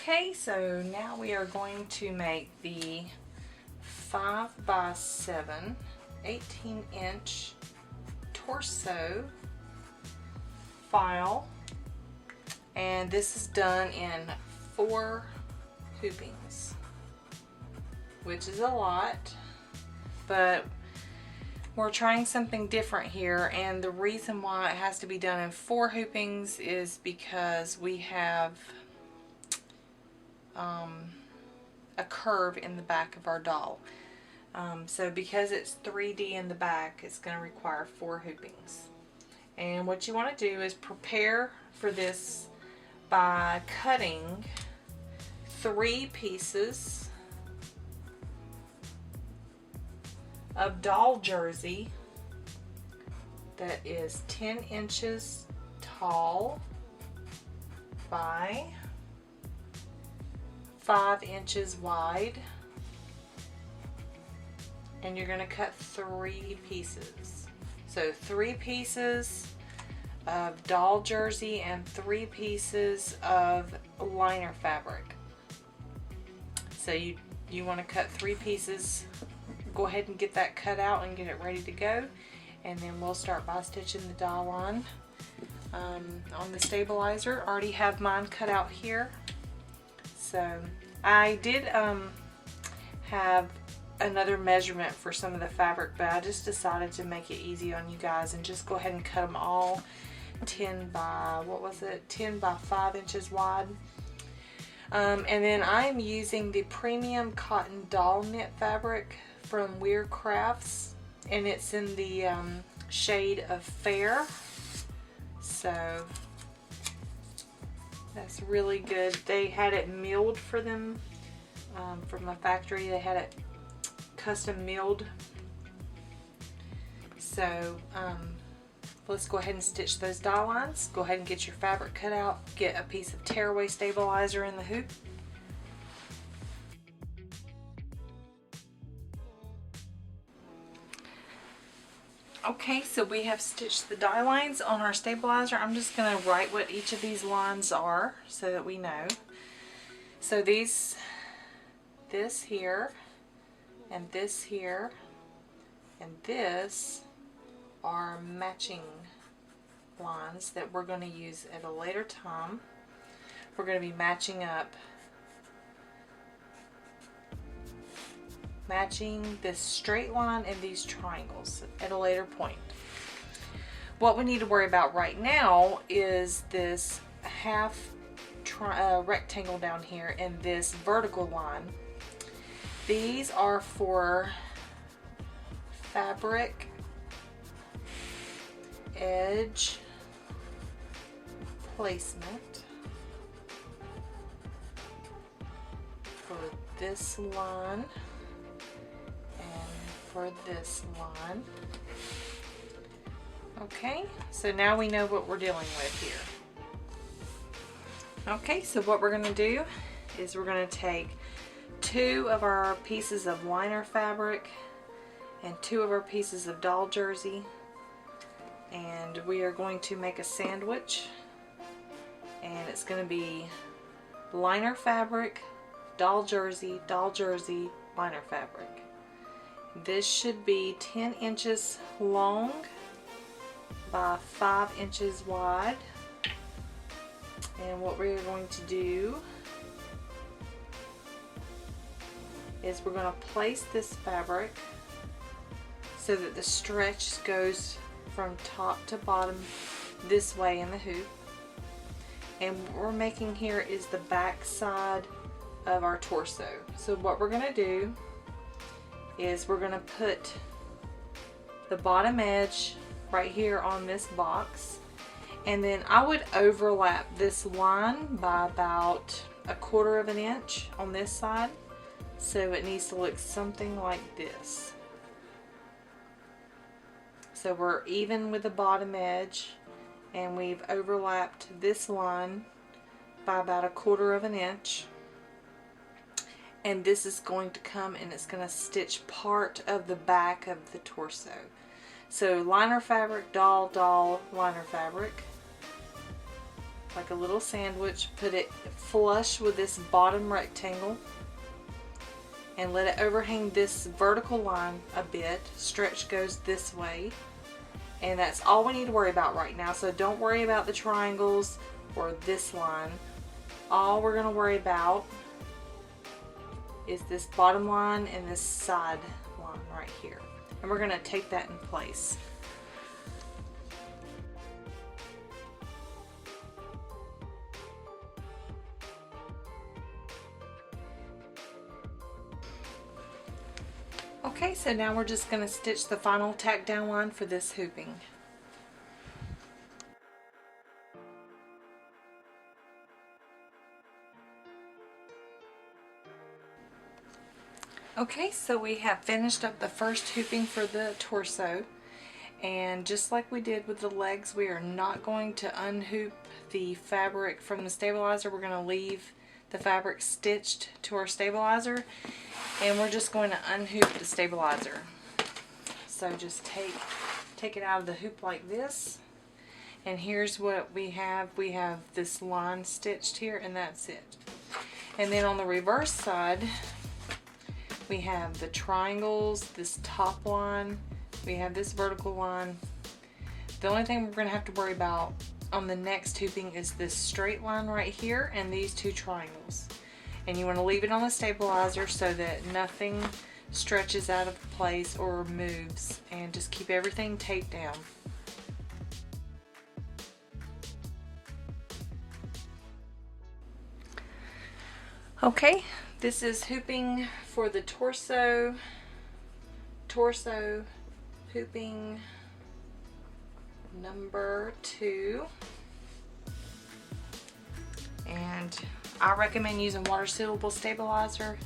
Okay, so now we are going to make the 5x7 18-inch torso file, and this is done in 4 hoopings, which is a lot, but we're trying something different here, and the reason why it has to be done in 4 hoopings is because we have a curve in the back of our doll. So because it's 3D in the back, it's going to require 4 hoopings. And what you want to do is prepare for this by cutting 3 pieces of doll jersey that is 10 inches tall by 5 inches wide, and you're going to cut 3 pieces. So 3 pieces of doll jersey and 3 pieces of liner fabric. So you want to cut 3 pieces. Go ahead and get that cut out and get it ready to go, and then we'll start by stitching the doll on the stabilizer. I already have mine cut out here. So I did have another measurement for some of the fabric, but I just decided to make it easy on you guys and just go ahead and cut them all 10 by 5 inches wide. And then I'm using the premium cotton doll knit fabric from Weird Crafts, and it's in the shade of Fair. So that's really good. They had it milled for them from the factory. They had it custom milled. So let's go ahead and stitch those doll lines. Go ahead and get your fabric cut out. Get a piece of tearaway stabilizer in the hoop. Okay, so we have stitched the die lines on our stabilizer. I'm just going to write what each of these lines are so that we know. So this here, and this here, and this are matching lines that we're going to use at a later time. We're going to be matching this straight line and these triangles at a later point. What we need to worry about right now is this half rectangle down here and this vertical line. These are for fabric edge placement for this line for this line. Okay, so now we know what we're dealing with here. Okay, so what we're going to do is we're going to take 2 of our pieces of liner fabric and 2 of our pieces of doll jersey, and we are going to make a sandwich, and it's going to be liner fabric, doll jersey, liner fabric. This should be 10 inches long by 5 inches wide. And what we're going to do is we're going to place this fabric so that the stretch goes from top to bottom this way in the hoop. And what we're making here is the back side of our torso. So what we're going to do is we're going to put the bottom edge right here on this box, and then I would overlap this line by about 1/4 of an inch on this side, so it needs to look something like this. So we're even with the bottom edge, and we've overlapped this line by about 1/4 of an inch. And this is going to come and it's going to stitch part of the back of the torso. So liner fabric, doll, liner fabric. like a little sandwich, put it flush with this bottom rectangle, and let it overhang this vertical line a bit. Stretch goes this way, and that's all we need to worry about right now. So don't worry about the triangles or this line. All we're going to worry about is this bottom line and this side line right here, and we're going to tape that in place. Okay, so now we're just going to stitch the final tack down line for this hooping. Okay, so we have finished up the first hooping for the torso, and just like we did with the legs, we are not going to unhoop the fabric from the stabilizer. We're going to leave the fabric stitched to our stabilizer, and we're just going to unhoop the stabilizer. So just take it out of the hoop like this, and here's what we have. We have this line stitched here, and that's it. And then on the reverse side, we have the triangles, this top line, we have this vertical line. The only thing we're going to have to worry about on the next hooping is this straight line right here and these two triangles. And you want to leave it on the stabilizer so that nothing stretches out of place or moves, and just keep everything taped down. Okay, this is hooping for the torso hooping number 2, and I recommend using water sealable stabilizer,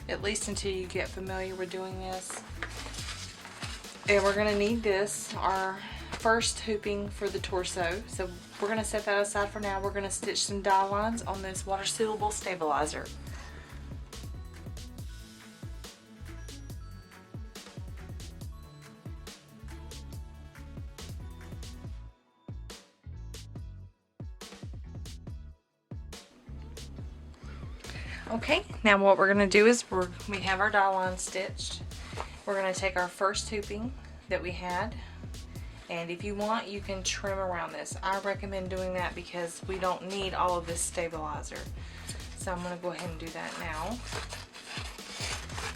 at least until you get familiar with doing this. And we're going to need this, our first hooping for the torso, so we're going to set that aside for now. We're going to stitch some die lines on this water sealable stabilizer. Okay, now what we're going to do is we have our die line stitched. We're going to take our first hooping that we had, and if you want, you can trim around this. I recommend doing that because we don't need all of this stabilizer. So I'm going to go ahead and do that now,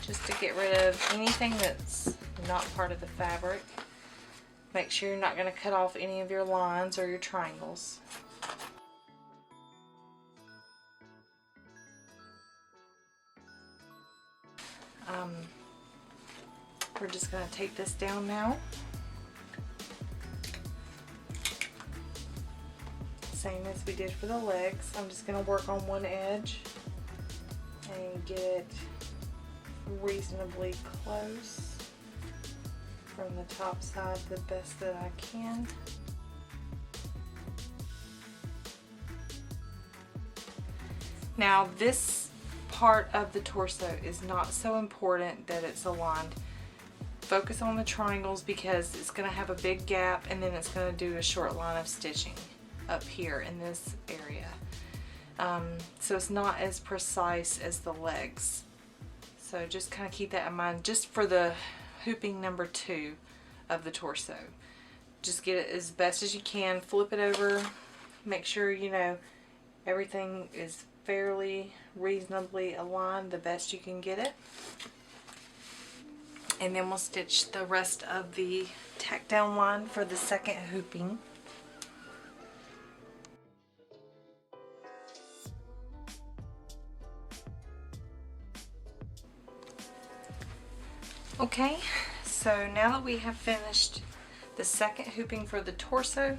just to get rid of anything that's not part of the fabric. Make sure you're not going to cut off any of your lines or your triangles. We're just going to tape this down now. Same as we did for the legs. I'm just going to work on one edge and get it reasonably close from the top side the best that I can. Now this part of the torso is not so important that it's aligned. Focus on the triangles because it's going to have a big gap, and then it's going to do a short line of stitching up here in this area. So it's not as precise as the legs. So just kind of keep that in mind just for the hooping number 2 of the torso. Just get it as best as you can, flip it over, make sure you know everything is fairly reasonably aligned the best you can get it. And then we'll stitch the rest of the tack down line for the second hooping. Okay, so now that we have finished the second hooping for the torso,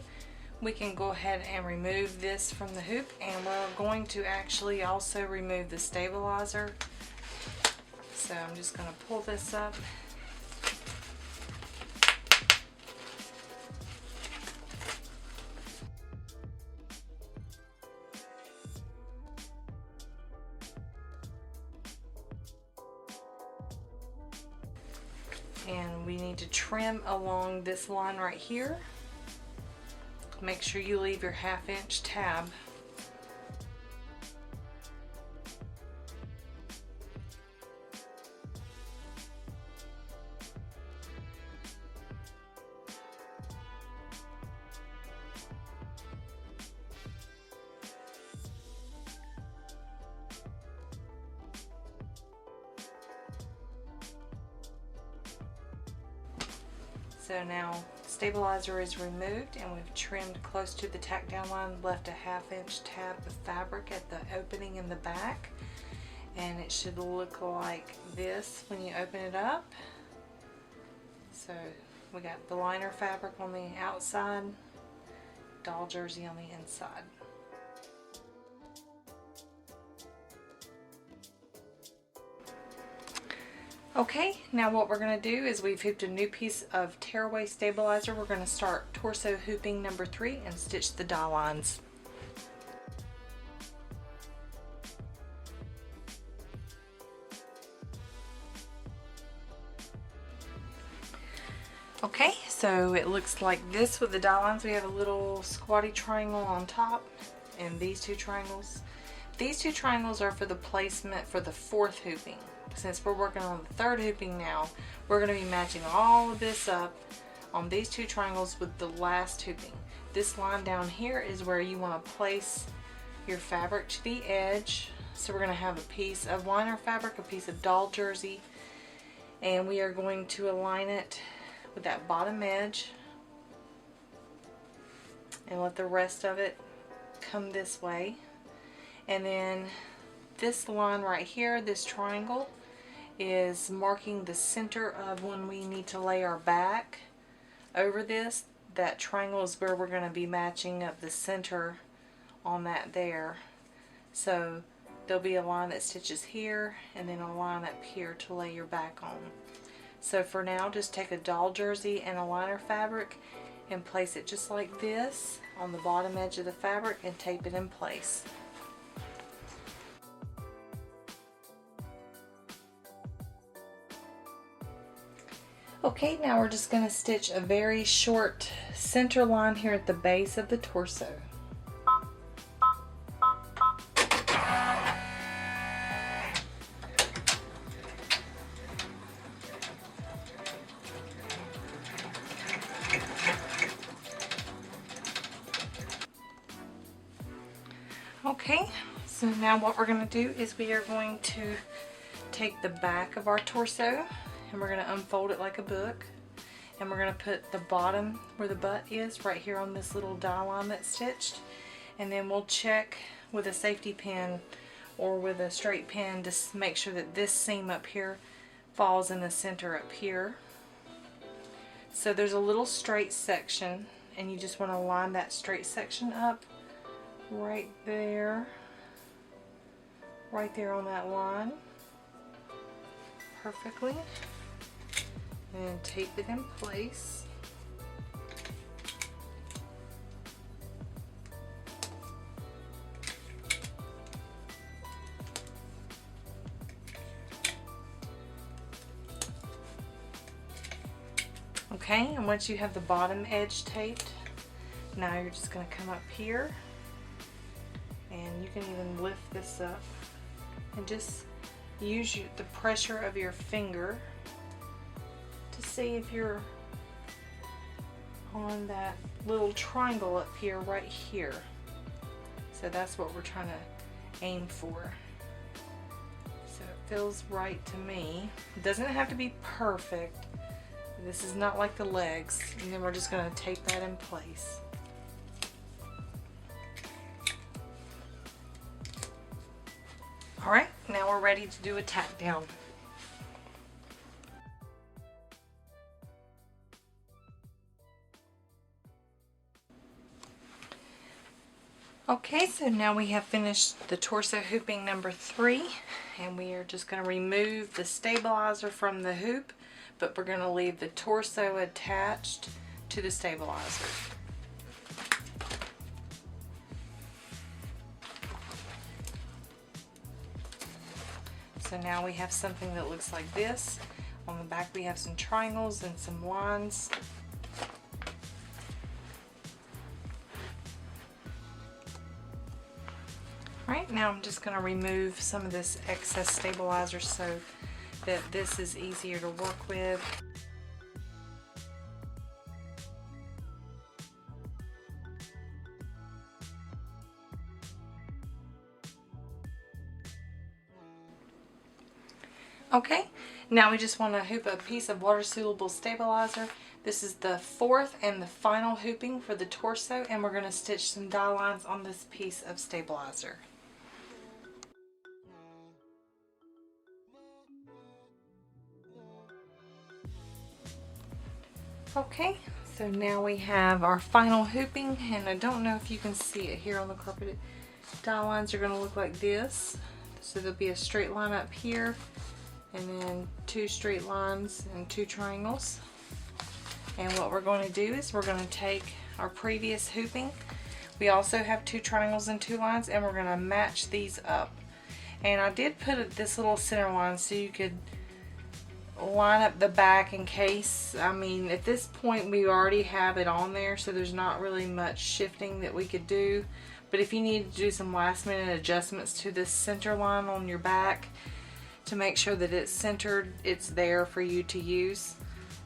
we can go ahead and remove this from the hoop, and we're going to actually also remove the stabilizer. So I'm just going to pull this up. And we need to trim along this line right here. Make sure you leave your 1/2 inch tab So now stabilizer is removed and we've trimmed close to the tack down line, left a 1/2 inch tab of fabric at the opening in the back, and it should look like this when you open it up. So we got the liner fabric on the outside, doll jersey on the inside. Okay, now what we're going to do is we've hooped a new piece of tearaway stabilizer. We're going to start torso hooping number 3 and stitch the dye lines. Okay, so it looks like this with the dye lines. We have a little squatty triangle on top and these 2 triangles. These 2 triangles are for the placement for the 4th hooping. Since we're working on the 3rd hooping now, we're going to be matching all of this up on these 2 triangles with the last hooping. This line down here is where you want to place your fabric to the edge. So we're going to have a piece of liner fabric, a piece of doll jersey, and we are going to align it with that bottom edge and let the rest of it come this way. And then this line right here, this triangle, is marking the center of when we need to lay our back over this. That triangle is where we're going to be matching up the center on that there. So there'll be a line that stitches here and then a line up here to lay your back on. So for now, just take a doll jersey and a liner fabric and place it just like this on the bottom edge of the fabric and tape it in place. Okay, now we're just going to stitch a very short center line here at the base of the torso. Okay, so now what we're going to do is we are going to take the back of our torso and we're going to unfold it like a book, and we're going to put the bottom where the butt is right here on this little dye line that's stitched, and then we'll check with a safety pin or with a straight pin to make sure that this seam up here falls in the center up here. So there's a little straight section and you just want to line that straight section up right there on that line perfectly, and tape it in place. Okay, and once you have the bottom edge taped, now you're just going to come up here and you can even lift this up and just use the pressure of your finger to see if you're on that little triangle up here, right here. So that's what we're trying to aim for. So it feels right to me. It doesn't have to be perfect. This is not like the legs. And then we're just going to tape that in place. Alright, now we're ready to do a tack down. Okay, so now we have finished the torso hooping number 3, and we are just going to remove the stabilizer from the hoop, but we're going to leave the torso attached to the stabilizer. So now we have something that looks like this. On the back we have some triangles and some lines. Alright, now I'm just going to remove some of this excess stabilizer so that this is easier to work with. Okay, now we just want to hoop a piece of water soluble stabilizer This is the fourth and the final hooping for the torso, and we're going to stitch some die lines on this piece of stabilizer. Okay, so now we have our final hooping, and I don't know if you can see it here on the carpet. Die lines are going to look like this. So there'll be a straight line up here, and then 2 straight lines and 2 triangles. And what we're going to do is we're going to take our previous hooping. We also have 2 triangles and 2 lines, and we're going to match these up. And I did put this little center line so you could line up the back in case. I mean, at this point we already have it on there, so there's not really much shifting that we could do. But if you need to do some last minute adjustments to this center line on your back to make sure that it's centered, it's there for you to use.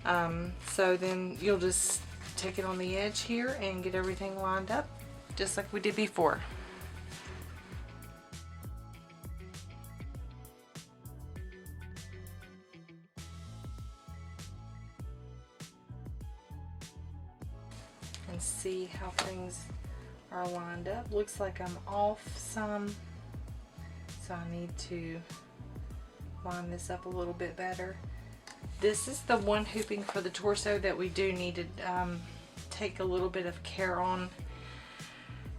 So then you'll just take it on the edge here and get everything lined up just like we did before. And see how things are lined up. Looks like I'm off some, so I need to line this up a little bit better. This is the one hooping for the torso that we do need to take a little bit of care on.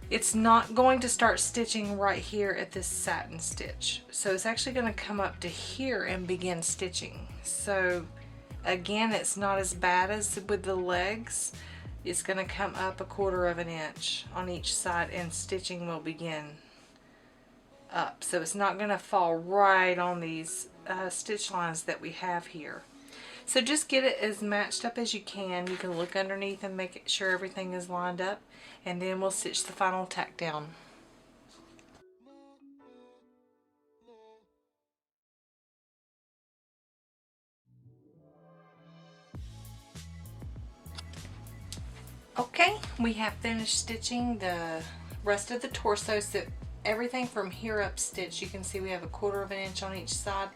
It's not going to start stitching right here at this satin stitch, so it's actually going to come up to here and begin stitching. So again, it's not as bad as with the legs. It's going to come up 1/4 of an inch on each side, and stitching will begin up. So it's not going to fall right on these stitch lines that we have here. So just get it as matched up as you can. You can look underneath and make sure everything is lined up, and then we'll stitch the final tack down. Okay, we have finished stitching the rest of the torso. So everything from here up stitched. You can see we have 1/4 of an inch on each side.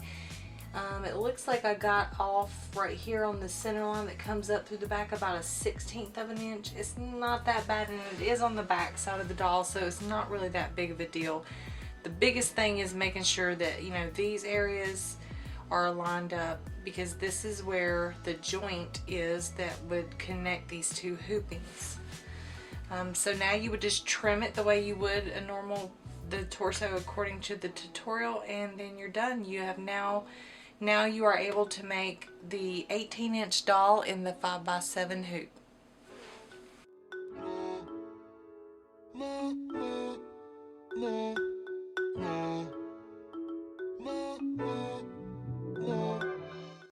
It looks like I got off right here on the center line that comes up through the back about a 1/16 of an inch. It's not that bad, and it is on the back side of the doll, so it's not really that big of a deal. The biggest thing is making sure that, you know, these areas are lined up, because this is where the joint is that would connect these 2 hoopings. So now you would just trim it the way you would the torso according to the tutorial, and then you're done. You have now you are able to make the 18-inch doll in the 5x7 hoop.